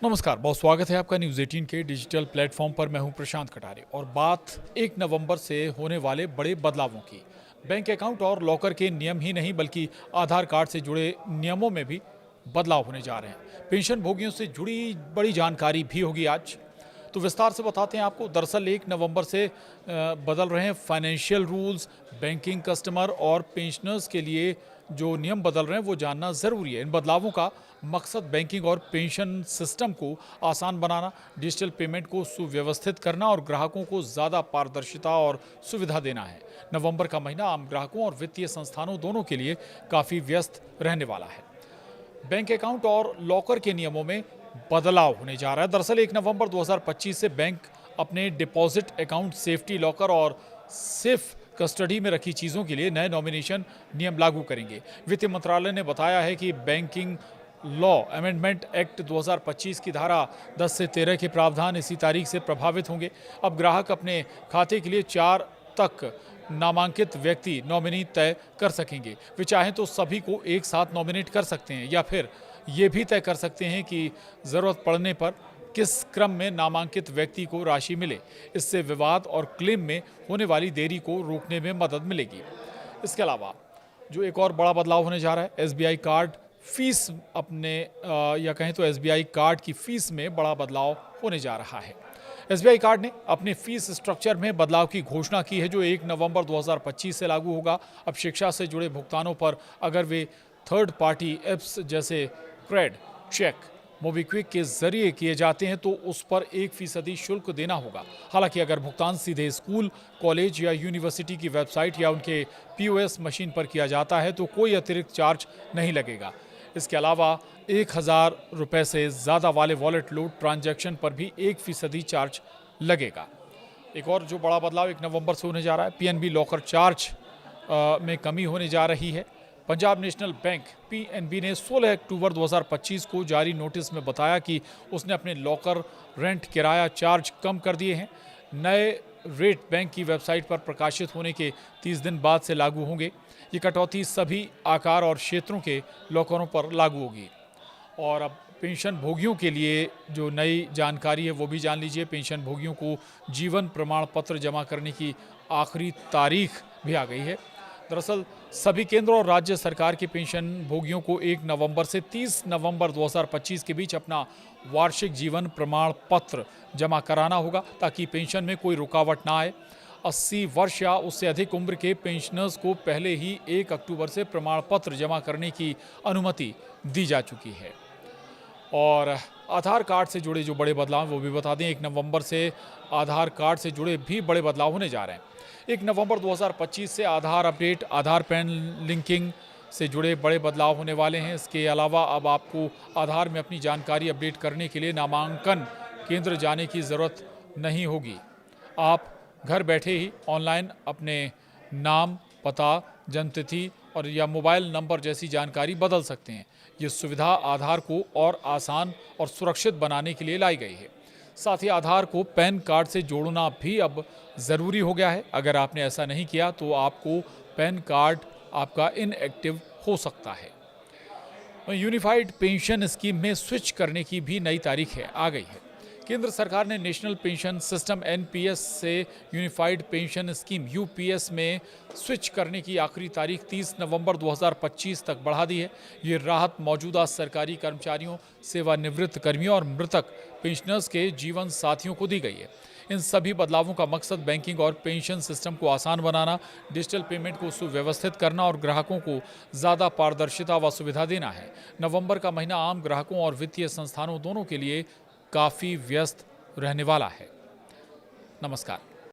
नमस्कार, बहुत स्वागत है आपका न्यूज़ 18 के डिजिटल प्लेटफॉर्म पर। मैं हूं प्रशांत कटारे और बात 1 नवंबर से होने वाले बड़े बदलावों की। बैंक अकाउंट और लॉकर के नियम ही नहीं बल्कि आधार कार्ड से जुड़े नियमों में भी बदलाव होने जा रहे हैं। पेंशन भोगियों से जुड़ी बड़ी जानकारी भी होगी आज, तो विस्तार से बताते हैं आपको। दरअसल 1 नवंबर से बदल रहे हैं फाइनेंशियल रूल्स। बैंकिंग कस्टमर और पेंशनर्स के लिए जो नियम बदल रहे हैं वो जानना ज़रूरी है। इन बदलावों का मकसद बैंकिंग और पेंशन सिस्टम को आसान बनाना, डिजिटल पेमेंट को सुव्यवस्थित करना और ग्राहकों को ज़्यादा पारदर्शिता और सुविधा देना है। नवंबर का महीना आम ग्राहकों और वित्तीय संस्थानों दोनों के लिए काफ़ी व्यस्त रहने वाला है। बैंक अकाउंट और लॉकर के नियमों में बदलाव होने जा रहा है। दरअसल 1 नवंबर 2025 से बैंक अपने डिपॉजिट अकाउंट, सेफ्टी लॉकर और सेफ कस्टडी में रखी चीज़ों के लिए नए नॉमिनेशन नियम लागू करेंगे। वित्त मंत्रालय ने बताया है कि बैंकिंग लॉ अमेंडमेंट एक्ट 2025 की धारा 10 से 13 के प्रावधान इसी तारीख से प्रभावित होंगे। अब ग्राहक अपने खाते के लिए 4 तक नामांकित व्यक्ति नॉमिनी तय कर सकेंगे। वे चाहें तो सभी को एक साथ नॉमिनेट कर सकते हैं या फिर ये भी तय कर सकते हैं कि ज़रूरत पड़ने पर किस क्रम में नामांकित व्यक्ति को राशि मिले। इससे विवाद और क्लेम में होने वाली देरी को रोकने में मदद मिलेगी। इसके अलावा जो एक और बड़ा बदलाव होने जा रहा है, एसबीआई कार्ड फीस या कहें तो एसबीआई कार्ड की फीस में बड़ा बदलाव होने जा रहा है। एसबीआई कार्ड ने अपने फीस स्ट्रक्चर में बदलाव की घोषणा की है, जो 1 नवंबर 2025 से लागू होगा। अब शिक्षा से जुड़े भुगतानों पर अगर वे थर्ड पार्टी ऐप्स जैसे क्रेड, चेक, मोबीक्विक के जरिए किए जाते हैं तो उस पर 1% शुल्क देना होगा। हालांकि अगर भुगतान सीधे स्कूल, कॉलेज या यूनिवर्सिटी की वेबसाइट या उनके पीओएस मशीन पर किया जाता है तो कोई अतिरिक्त चार्ज नहीं लगेगा। इसके अलावा 1000 रुपये से ज़्यादा वाले वॉलेट लोड ट्रांजैक्शन पर भी 1% चार्ज लगेगा। एक और जो बड़ा बदलाव 1 नवंबर से होने जा रहा है, पीएनबी लॉकर चार्ज में कमी होने जा रही है। पंजाब नेशनल बैंक पीएनबी ने 16 अक्टूबर 2025 को जारी नोटिस में बताया कि उसने अपने लॉकर रेंट किराया चार्ज कम कर दिए हैं। नए रेट बैंक की वेबसाइट पर प्रकाशित होने के 30 दिन बाद से लागू होंगे। ये कटौती सभी आकार और क्षेत्रों के लॉकरों पर लागू होगी। और अब पेंशन भोगियों के लिए जो नई जानकारी है वो भी जान लीजिए। पेंशन भोगियों को जीवन प्रमाण पत्र जमा करने की आखिरी तारीख भी आ गई है। दरअसल सभी केंद्र और राज्य सरकार के पेंशन भोगियों को 1 नवंबर से 30 नवंबर 2025 के बीच अपना वार्षिक जीवन प्रमाण पत्र जमा कराना होगा ताकि पेंशन में कोई रुकावट ना आए। 80 वर्ष या उससे अधिक उम्र के पेंशनर्स को पहले ही 1 अक्टूबर से प्रमाण पत्र जमा करने की अनुमति दी जा चुकी है। और आधार कार्ड से जुड़े जो बड़े बदलाव वो भी बता दें। 1 नवंबर से आधार कार्ड से जुड़े भी बड़े बदलाव होने जा रहे हैं। 1 नवंबर 2025 से आधार अपडेट, आधार पैन लिंकिंग से जुड़े बड़े बदलाव होने वाले हैं। इसके अलावा अब आपको आधार में अपनी जानकारी अपडेट करने के लिए नामांकन केंद्र जाने की ज़रूरत नहीं होगी। आप घर बैठे ही ऑनलाइन अपने नाम, पता, जन्मतिथि और या मोबाइल नंबर जैसी जानकारी बदल सकते हैं। ये सुविधा आधार को और आसान और सुरक्षित बनाने के लिए लाई गई है। साथ ही आधार को पैन कार्ड से जोड़ना भी अब ज़रूरी हो गया है। अगर आपने ऐसा नहीं किया तो आपको पैन कार्ड आपका इनएक्टिव हो सकता है। यूनिफाइड पेंशन स्कीम में स्विच करने की भी नई तारीख आ गई है। केंद्र सरकार ने नेशनल पेंशन सिस्टम एनपीएस से यूनिफाइड पेंशन स्कीम यूपीएस में स्विच करने की आखिरी तारीख 30 नवंबर 2025 तक बढ़ा दी है। ये राहत मौजूदा सरकारी कर्मचारियों, सेवानिवृत्त कर्मियों और मृतक पेंशनर्स के जीवन साथियों को दी गई है। इन सभी बदलावों का मकसद बैंकिंग और पेंशन सिस्टम को आसान बनाना, डिजिटल पेमेंट को सुव्यवस्थित करना और ग्राहकों को ज़्यादा पारदर्शिता व सुविधा देना है। नवंबर का महीना आम ग्राहकों और वित्तीय संस्थानों दोनों के लिए काफ़ी व्यस्त रहने वाला है। नमस्कार।